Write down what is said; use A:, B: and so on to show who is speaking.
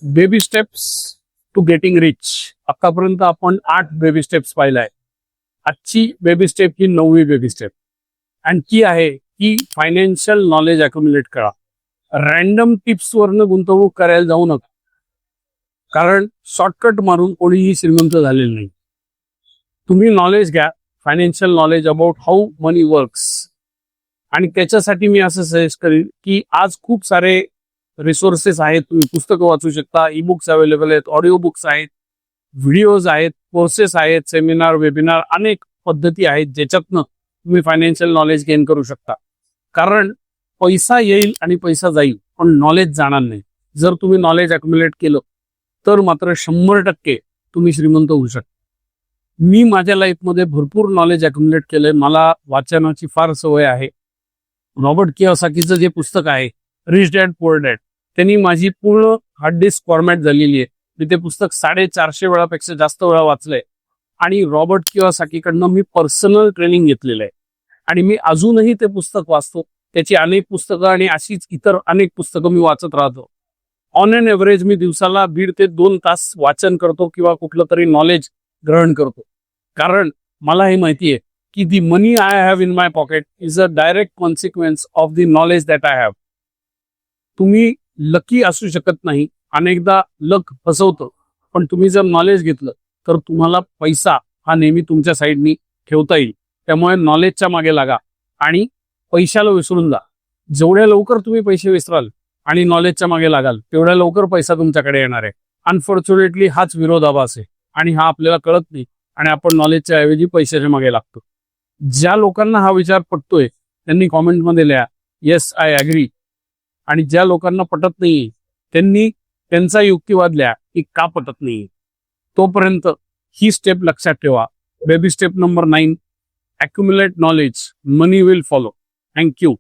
A: Baby steps to getting rich. आतापर्यंत आपण 8 baby steps पाहिलाय. आजची बेबी स्टेप ही 9वी बेबी स्टेप आणि ती आहे की फायनान्शियल नॉलेज अक्युम्युलेट करा. रॅन्डम टिप्स वरनं गुंतवणूक करायला जाऊ नका, कारण शॉर्टकट मारून कोणीही श्रीमंत झालेलं नाही. तुम्ही नॉलेज घ्या, financial knowledge about how money works. आणि त्याच्यासाठी मी असं सजेस्ट करेन की आज खूप सारे रिसोर्सेस आहेत. तुम्ही पुस्तकं वाचू शकता, ई बुक्स अवेलेबल आहेत, ऑडिओ बुक्स आहेत, व्हिडिओज आहेत, कोर्सेस आहेत, सेमिनार, वेबिनार, अनेक पद्धती आहेत ज्याच्यातनं तुम्ही फायनान्शियल नॉलेज गेन करू शकता. कारण पैसा येईल आणि पैसा जाईल, पण नॉलेज जाणार नाही. जर तुम्ही नॉलेज अक्युम्युलेट केलं तर मात्र 100% तुम्ही श्रीमंत होऊ शकता. मी माझ्या लाईफमध्ये भरपूर नॉलेज अक्युम्युलेट केलंय. मला वाचनाची फार सवय आहे. रॉबर्ट कियोसाकीचं जे पुस्तक आहे रिच डॅड पुअर डॅड, त्यांनी माझी पूर्ण हार्ड डिस्क फॉर्मॅट झालेली आहे. मी ते पुस्तक 450 वेळापेक्षा जास्त वेळा वाचलंय आणि रॉबर्ट कियोसाकीकडनं मी पर्सनल ट्रेनिंग घेतलेलं आहे आणि मी अजूनही ते पुस्तक वाचतो. त्याची अनेक पुस्तकं आणि अशीच इतर अनेक पुस्तकं मी वाचत राहतो. ऑन अन एव्हरेज मी दिवसाला 1.5 ते 2 तास वाचन करतो किंवा कुठलं तरी नॉलेज ग्रहण करतो. कारण मला हे माहिती आहे की the money I have in my pocket is a direct consequence of the knowledge that I have. तुम्ही लकी असू शकत नाही, अनेकदा लक फसवतं, पण तुम्ही जर नॉलेज घेतलं तर तुम्हाला पैसा हा नेहमी तुमच्या साईडनी ठेवता येईल. त्यामुळे नॉलेजच्या मागे लागा आणि पैशाला विसरून जा. जेवढ्या लवकर तुम्ही पैसे विसराल आणि नॉलेजच्या मागे लागाल तेवढ्या लवकर पैसा तुमच्याकडे येणार आहे. अनफॉर्च्युनेटली हाच विरोधाभास आहे आणि हा आपल्याला कळत नाही आणि आपण नॉलेजच्या ऐवजी पैशाच्या मागे लागतो. ज्या लोकांना हा विचार पटतोय त्यांनी कॉमेंटमध्ये लिहा येस आय अग्री, आणि ज्या लोकांना पटत नाही त्यांनी त्यांचा युक्तिवाद लिहा की का पटत नाही. तोपर्यंत ही स्टेप लक्षात ठेवा. Baby step number 9, अक्युम्युलेट knowledge, money will follow. Thank you.